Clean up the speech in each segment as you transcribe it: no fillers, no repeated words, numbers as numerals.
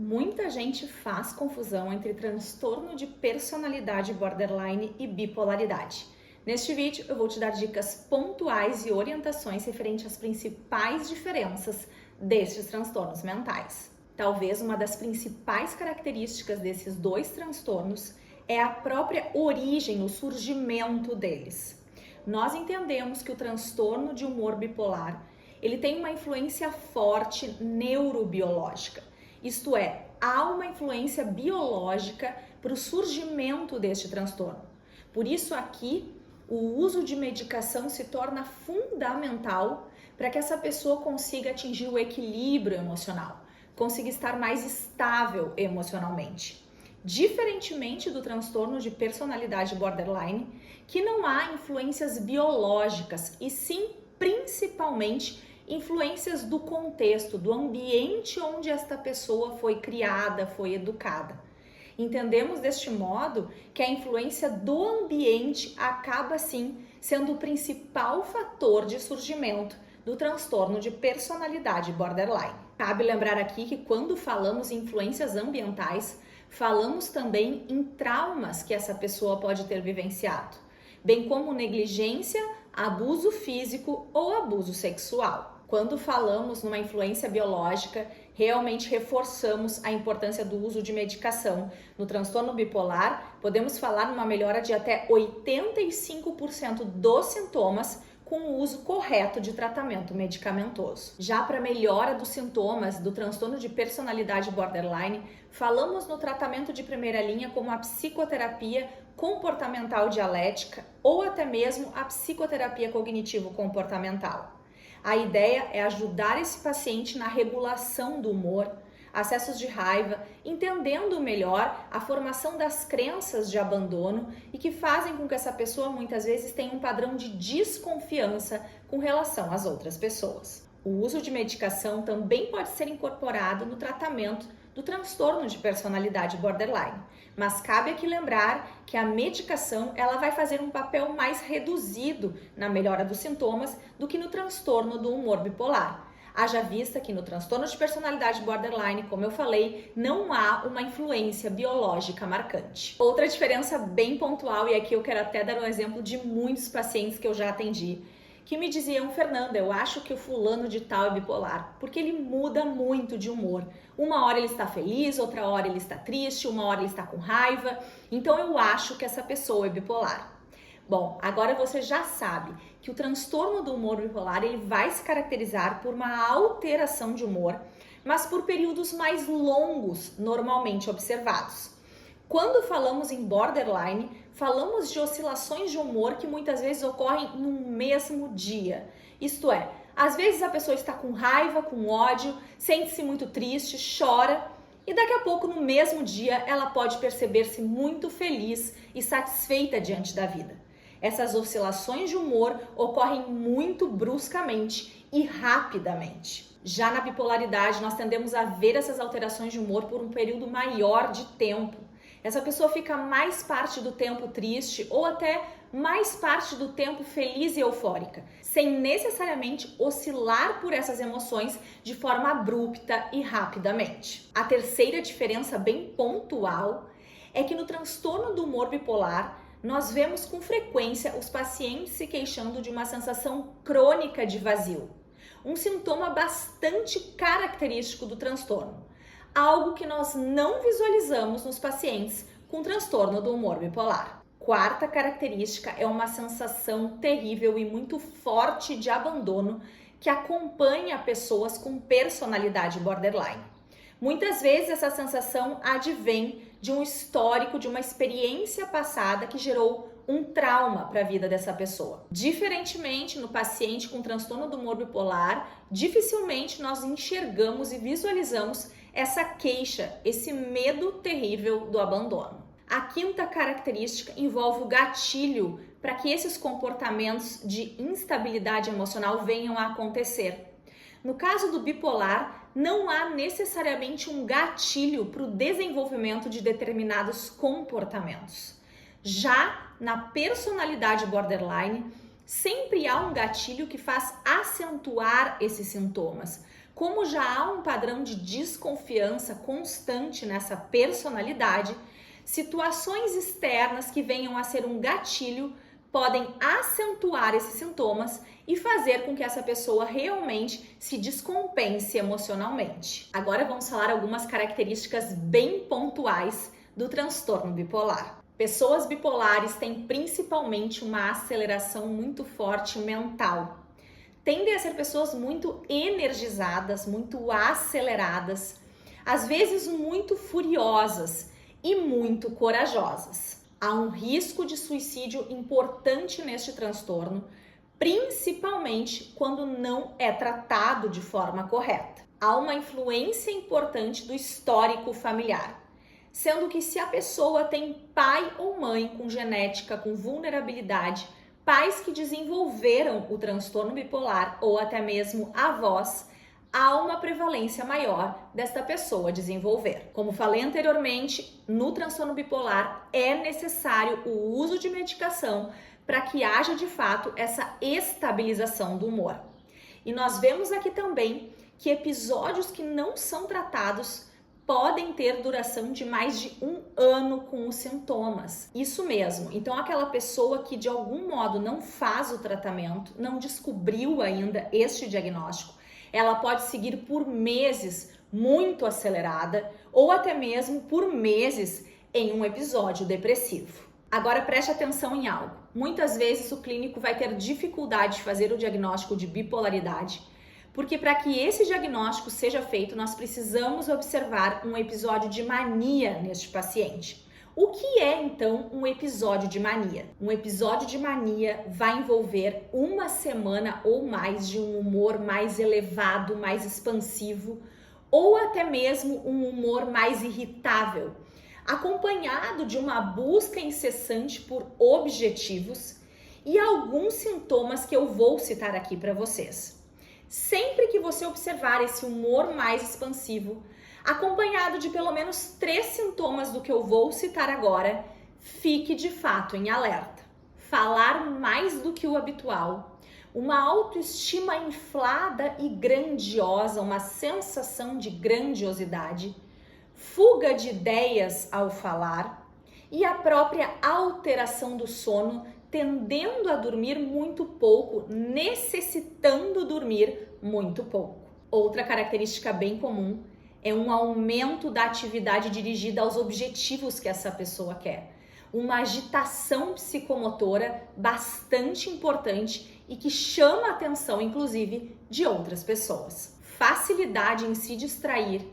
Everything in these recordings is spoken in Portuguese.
Muita gente faz confusão entre transtorno de personalidade borderline e bipolaridade. Neste vídeo eu vou te dar dicas pontuais e orientações referentes às principais diferenças destes transtornos mentais. Talvez uma das principais características desses dois transtornos é a própria origem, o surgimento deles. Nós entendemos que o transtorno de humor bipolar ele tem uma influência forte neurobiológica. Isto é, há uma influência biológica para o surgimento deste transtorno. Por isso aqui, o uso de medicação se torna fundamental para que essa pessoa consiga atingir o equilíbrio emocional, consiga estar mais estável emocionalmente. Diferentemente do transtorno de personalidade borderline, que não há influências biológicas e sim, principalmente, influências do contexto, do ambiente onde esta pessoa foi criada, foi educada. Entendemos deste modo que a influência do ambiente acaba sim sendo o principal fator de surgimento do transtorno de personalidade borderline. Cabe lembrar aqui que quando falamos em influências ambientais, falamos também em traumas que essa pessoa pode ter vivenciado, bem como negligência, abuso físico ou abuso sexual. Quando falamos numa influência biológica, realmente reforçamos a importância do uso de medicação. No transtorno bipolar, podemos falar numa melhora de até 85% dos sintomas com o uso correto de tratamento medicamentoso. Já para a melhora dos sintomas do transtorno de personalidade borderline, falamos no tratamento de primeira linha como a psicoterapia comportamental dialética ou até mesmo a psicoterapia cognitivo-comportamental. A ideia é ajudar esse paciente na regulação do humor, acessos de raiva, entendendo melhor a formação das crenças de abandono e que fazem com que essa pessoa muitas vezes tenha um padrão de desconfiança com relação às outras pessoas. O uso de medicação também pode ser incorporado no tratamento do transtorno de personalidade borderline, mas cabe aqui lembrar que a medicação ela vai fazer um papel mais reduzido na melhora dos sintomas do que no transtorno do humor bipolar. Haja vista que no transtorno de personalidade borderline, como eu falei, não há uma influência biológica marcante. Outra diferença bem pontual, e aqui eu quero até dar um exemplo de muitos pacientes que eu já atendi, que me diziam: Fernanda, eu acho que o fulano de tal é bipolar, porque ele muda muito de humor. Uma hora ele está feliz, outra hora ele está triste, uma hora ele está com raiva, então eu acho que essa pessoa é bipolar. Bom, agora você já sabe que o transtorno do humor bipolar ele vai se caracterizar por uma alteração de humor, mas por períodos mais longos normalmente observados. Quando falamos em borderline, falamos de oscilações de humor que muitas vezes ocorrem no mesmo dia. Isto é, às vezes a pessoa está com raiva, com ódio, sente-se muito triste, chora e daqui a pouco no mesmo dia ela pode perceber-se muito feliz e satisfeita diante da vida. Essas oscilações de humor ocorrem muito bruscamente e rapidamente. Já na bipolaridade, nós tendemos a ver essas alterações de humor por um período maior de tempo. Essa pessoa fica mais parte do tempo triste ou até mais parte do tempo feliz e eufórica, sem necessariamente oscilar por essas emoções de forma abrupta e rapidamente. A terceira diferença bem pontual é que no transtorno do humor bipolar, nós vemos com frequência os pacientes se queixando de uma sensação crônica de vazio, um sintoma bastante característico do transtorno. Algo que nós não visualizamos nos pacientes com transtorno do humor bipolar. Quarta característica é uma sensação terrível e muito forte de abandono que acompanha pessoas com personalidade borderline. Muitas vezes essa sensação advém de um histórico, de uma experiência passada que gerou um trauma para a vida dessa pessoa. Diferentemente, no paciente com transtorno do humor bipolar, dificilmente nós enxergamos e visualizamos essa queixa, esse medo terrível do abandono. A quinta característica envolve o gatilho para que esses comportamentos de instabilidade emocional venham a acontecer. No caso do bipolar, não há necessariamente um gatilho para o desenvolvimento de determinados comportamentos. Já na personalidade borderline, sempre há um gatilho que faz acentuar esses sintomas, Como já há um padrão de desconfiança constante nessa personalidade, situações externas que venham a ser um gatilho podem acentuar esses sintomas e fazer com que essa pessoa realmente se descompense emocionalmente. Agora vamos falar algumas características bem pontuais do transtorno bipolar. Pessoas bipolares têm principalmente uma aceleração muito forte mental. Tendem a ser pessoas muito energizadas, muito aceleradas, às vezes muito furiosas e muito corajosas. Há um risco de suicídio importante neste transtorno, principalmente quando não é tratado de forma correta. Há uma influência importante do histórico familiar, sendo que se a pessoa tem pai ou mãe com genética com vulnerabilidade, pais que desenvolveram o transtorno bipolar ou até mesmo avós, há uma prevalência maior desta pessoa desenvolver. Como falei anteriormente, no transtorno bipolar é necessário o uso de medicação para que haja de fato essa estabilização do humor. E nós vemos aqui também que episódios que não são tratados podem ter duração de mais de 1 ano com os sintomas. Isso mesmo. Então, aquela pessoa que de algum modo não faz o tratamento, não descobriu ainda este diagnóstico, ela pode seguir por meses muito acelerada ou até mesmo por meses em um episódio depressivo. Agora preste atenção em algo. Muitas vezes o clínico vai ter dificuldade de fazer o diagnóstico de bipolaridade, porque para que esse diagnóstico seja feito, nós precisamos observar um episódio de mania neste paciente. O que é, então, um episódio de mania? Um episódio de mania vai envolver 1 semana ou mais de um humor mais elevado, mais expansivo, ou até mesmo um humor mais irritável, acompanhado de uma busca incessante por objetivos e alguns sintomas que eu vou citar aqui para vocês. Sempre que você observar esse humor mais expansivo, acompanhado de pelo menos 3 sintomas do que eu vou citar agora, fique de fato em alerta. Falar mais do que o habitual, uma autoestima inflada e grandiosa, uma sensação de grandiosidade, fuga de ideias ao falar e a própria alteração do sono, tendendo a dormir muito pouco, necessitando dormir muito pouco. Outra característica bem comum é um aumento da atividade dirigida aos objetivos que essa pessoa quer. Uma agitação psicomotora bastante importante e que chama a atenção, inclusive, de outras pessoas. Facilidade em se distrair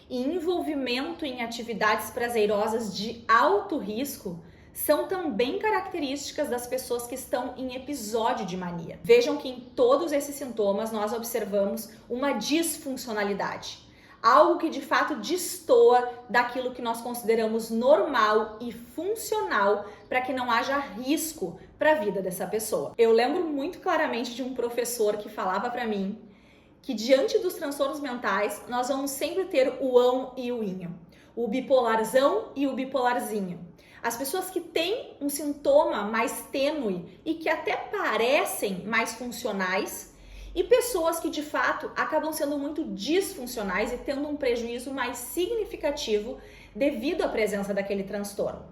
e envolvimento em atividades prazerosas de alto risco são também características das pessoas que estão em episódio de mania. Vejam que em todos esses sintomas nós observamos uma disfuncionalidade, algo que de fato destoa daquilo que nós consideramos normal e funcional para que não haja risco para a vida dessa pessoa. Eu lembro muito claramente de um professor que falava para mim que diante dos transtornos mentais nós vamos sempre ter o ão e o inho, o bipolarzão e o bipolarzinho. As pessoas que têm um sintoma mais tênue e que até parecem mais funcionais e pessoas que de fato acabam sendo muito disfuncionais e tendo um prejuízo mais significativo devido à presença daquele transtorno.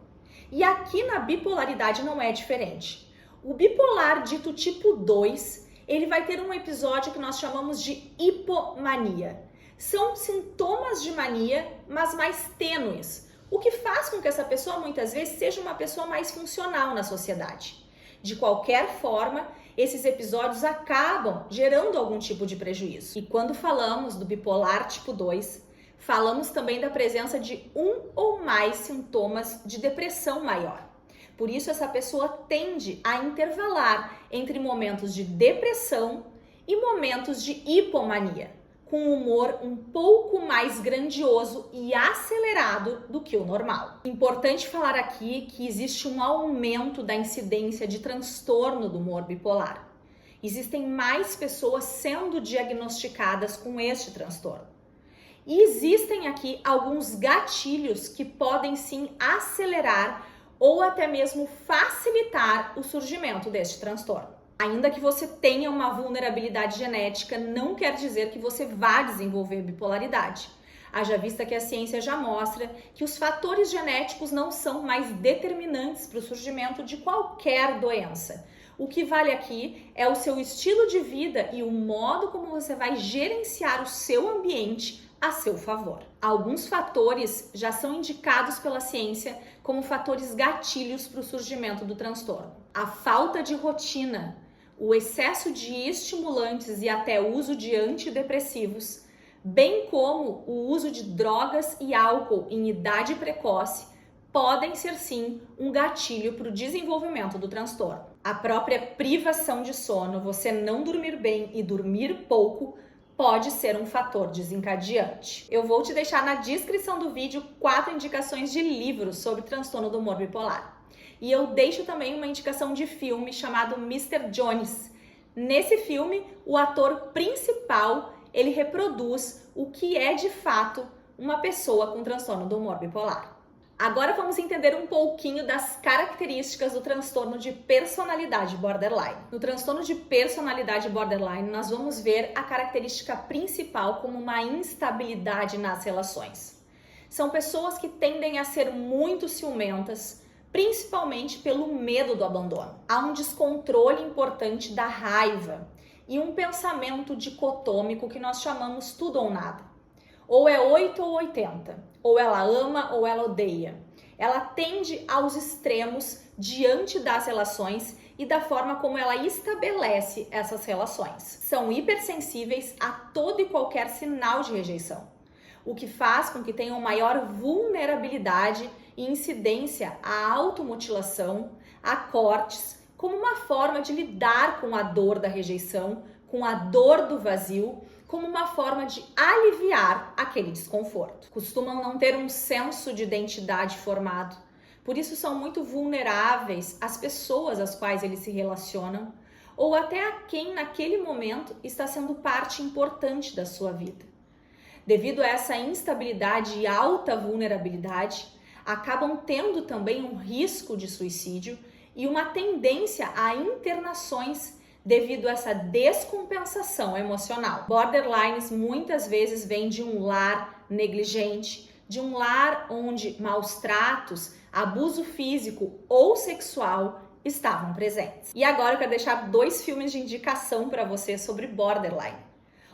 E aqui na bipolaridade não é diferente. O bipolar dito tipo 2, ele vai ter um episódio que nós chamamos de hipomania. São sintomas de mania, mas mais tênues, o que faz com que essa pessoa muitas vezes seja uma pessoa mais funcional na sociedade. De qualquer forma, esses episódios acabam gerando algum tipo de prejuízo. E quando falamos do bipolar tipo 2, falamos também da presença de um ou mais sintomas de depressão maior. Por isso, essa pessoa tende a intervalar entre momentos de depressão e momentos de hipomania, com um humor um pouco mais grandioso e acelerado do que o normal. Importante falar aqui que existe um aumento da incidência de transtorno do humor bipolar. Existem mais pessoas sendo diagnosticadas com este transtorno. E existem aqui alguns gatilhos que podem sim acelerar ou até mesmo facilitar o surgimento deste transtorno. Ainda que você tenha uma vulnerabilidade genética, não quer dizer que você vá desenvolver bipolaridade. Haja vista que a ciência já mostra que os fatores genéticos não são mais determinantes para o surgimento de qualquer doença. O que vale aqui é o seu estilo de vida e o modo como você vai gerenciar o seu ambiente a seu favor. Alguns fatores já são indicados pela ciência como fatores gatilhos para o surgimento do transtorno. A falta de rotina, o excesso de estimulantes e até o uso de antidepressivos, bem como o uso de drogas e álcool em idade precoce, podem ser sim um gatilho para o desenvolvimento do transtorno. A própria privação de sono, você não dormir bem e dormir pouco, pode ser um fator desencadeante. Eu vou te deixar na descrição do vídeo 4 indicações de livros sobre transtorno do humor bipolar. E eu deixo também uma indicação de filme chamado Mr. Jones. Nesse filme, o ator principal, ele reproduz o que é de fato uma pessoa com transtorno do humor bipolar. Agora vamos entender um pouquinho das características do transtorno de personalidade borderline. No transtorno de personalidade borderline, nós vamos ver a característica principal como uma instabilidade nas relações. São pessoas que tendem a ser muito ciumentas, principalmente pelo medo do abandono. Há um descontrole importante da raiva e um pensamento dicotômico que nós chamamos tudo ou nada. Ou é 8 ou 80, ou ela ama ou ela odeia. Ela tende aos extremos diante das relações e da forma como ela estabelece essas relações. São hipersensíveis a todo e qualquer sinal de rejeição, o que faz com que tenham maior vulnerabilidade e incidência à automutilação, a cortes, como uma forma de lidar com a dor da rejeição, com a dor do vazio, como uma forma de aliviar aquele desconforto. Costumam não ter um senso de identidade formado, por isso são muito vulneráveis às pessoas às quais eles se relacionam ou até a quem naquele momento está sendo parte importante da sua vida. Devido a essa instabilidade e alta vulnerabilidade, acabam tendo também um risco de suicídio e uma tendência a internações devido a essa descompensação emocional. Borderlines muitas vezes vêm de um lar negligente, de um lar onde maus tratos, abuso físico ou sexual estavam presentes. E agora eu quero deixar 2 filmes de indicação para você sobre borderline.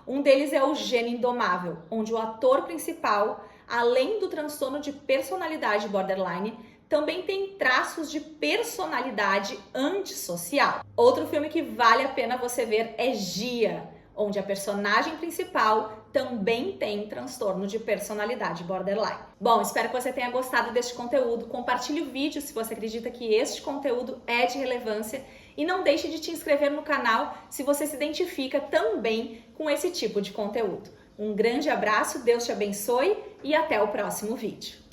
Um deles é o Gênio Indomável, onde o ator principal, além do transtorno de personalidade borderline, também tem traços de personalidade antissocial. Outro filme que vale a pena você ver é Gia, onde a personagem principal também tem transtorno de personalidade borderline. Bom, espero que você tenha gostado deste conteúdo. Compartilhe o vídeo se você acredita que este conteúdo é de relevância e não deixe de te inscrever no canal se você se identifica também com esse tipo de conteúdo. Um grande abraço, Deus te abençoe e até o próximo vídeo.